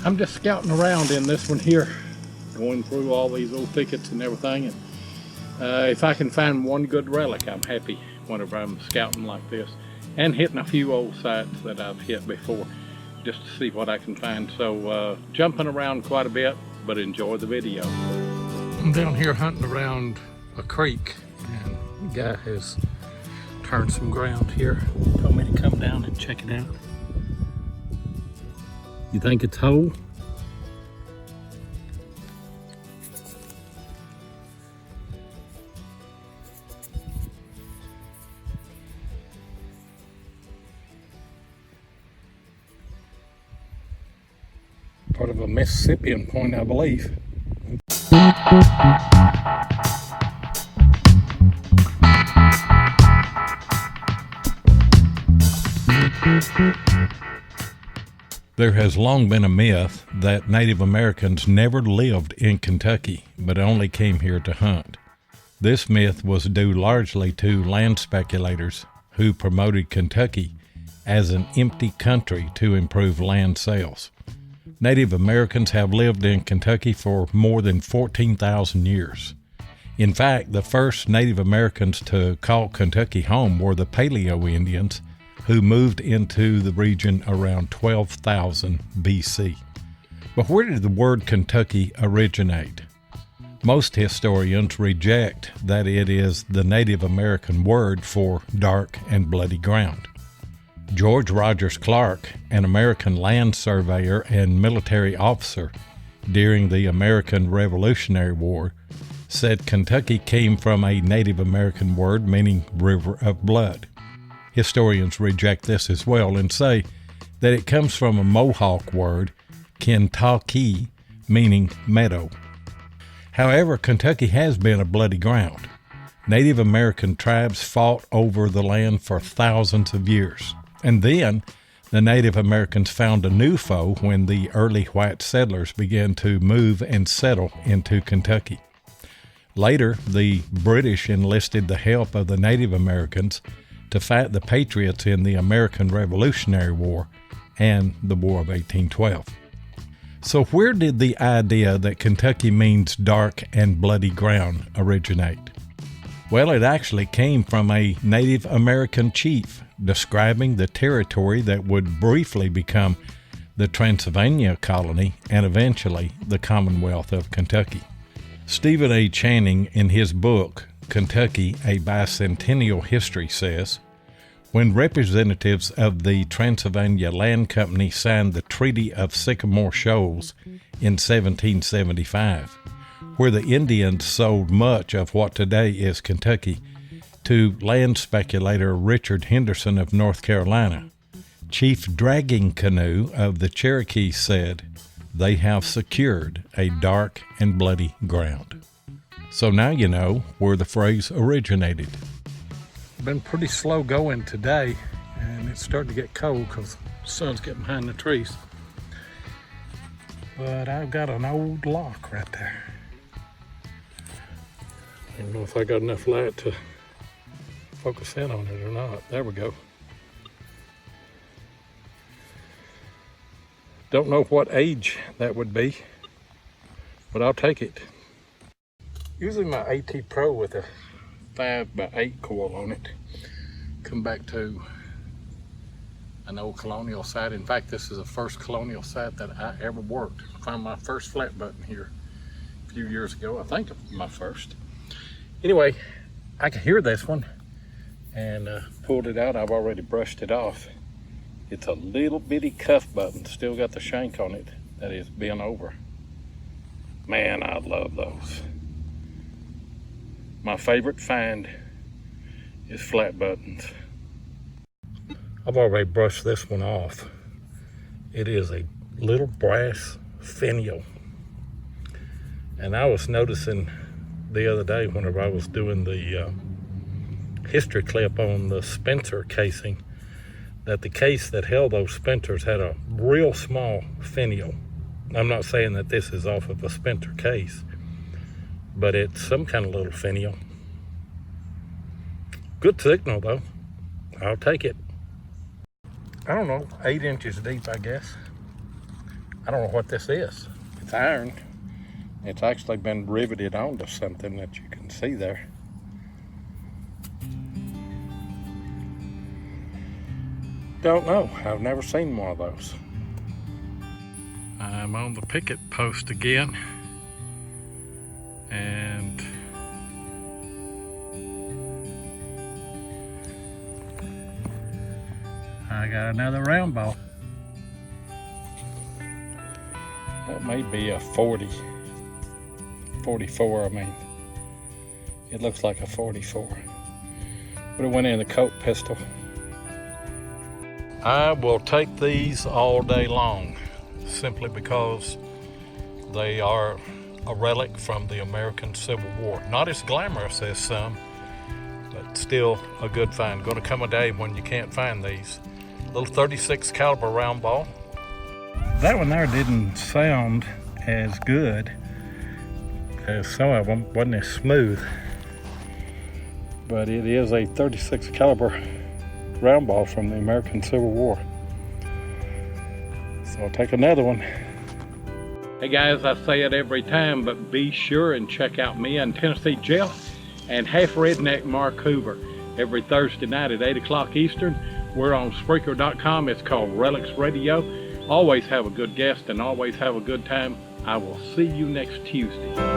I'm just scouting around in this one here, going through all these old thickets and everything, and if I can find one good relic, I'm happy whenever I'm scouting like this, and hitting a few old sites that I've hit before just to see what I can find. So jumping around quite a bit, but enjoy the video. I'm down here hunting around a creek, and the guy has turned some ground here. Told me to come down and check it out. You think it's whole? Part of a Mississippian point, I believe. There has long been a myth that Native Americans never lived in Kentucky, but only came here to hunt. This myth was due largely to land speculators who promoted Kentucky as an empty country to improve land sales. Native Americans have lived in Kentucky for more than 14,000 years. In fact, the first Native Americans to call Kentucky home were the Paleo Indians, who moved into the region around 12,000 BC. But where did the word Kentucky originate? Most historians reject that it is the Native American word for dark and bloody ground. George Rogers Clark, an American land surveyor and military officer during the American Revolutionary War, said Kentucky came from a Native American word meaning river of blood. Historians reject this as well and say that it comes from a Mohawk word, Kentucky, meaning meadow. However, Kentucky has been a bloody ground. Native American tribes fought over the land for thousands of years. And then the Native Americans found a new foe when the early white settlers began to move and settle into Kentucky. Later, the British enlisted the help of the Native Americans to fight the Patriots in the American Revolutionary War and the War of 1812. So where did the idea that Kentucky means dark and bloody ground originate? Well, it actually came from a Native American chief describing the territory that would briefly become the Transylvania colony and eventually the Commonwealth of Kentucky. Stephen A. Channing, in his book, Kentucky, A Bicentennial History, says, when representatives of the Transylvania Land Company signed the Treaty of Sycamore Shoals in 1775, where the Indians sold much of what today is Kentucky to land speculator Richard Henderson of North Carolina, Chief Dragging Canoe of the Cherokee said, they have secured a dark and bloody ground. So now you know where the phrase originated. Been pretty slow going today, and it's starting to get cold because the sun's getting behind the trees. But I've got an old lock right there. I don't know if I got enough light to focus in on it or not. There we go. Don't know what age that would be, but I'll take it. Using my AT Pro with a 5x8 coil on it, come back to an old Colonial site. In fact, this is the first Colonial site that I ever worked. Found my first flat button here a few years ago. I think my first. Anyway, I can hear this one and pulled it out. I've already brushed it off. It's a little bitty cuff button, still got the shank on it that is bent over. Man, I love those. My favorite find is flat buttons. I've already brushed this one off. It is a little brass finial. And I was noticing the other day whenever I was doing the history clip on the Spencer casing, that the case that held those Spencers had a real small finial. I'm not saying that this is off of a Spencer case, but it's some kind of little finial. Good signal though. I'll take it. I don't know, 8 inches deep, I guess. I don't know what this is. It's iron. It's actually been riveted onto something that you can see there. Don't know. I've never seen one of those. I'm on the picket post again, and I got another round ball. That may be a 44, I mean. It looks like a 44. But it went in the Colt pistol. I will take these all day long, simply because they are a relic from the American Civil War. Not as glamorous as some, but still a good find. Gonna come a day when you can't find these. Little 36 caliber round ball. That one there didn't sound as good as some of them, wasn't as smooth. But it is a 36 caliber round ball from the American Civil War. So I'll take another one. Hey guys, I say it every time, but be sure and check out me and Tennessee Jeff and Half Redneck Mark Hoover every Thursday night at 8 o'clock Eastern. We're on Spreaker.com. It's called Relics Radio. Always have a good guest and always have a good time. I will see you next Tuesday.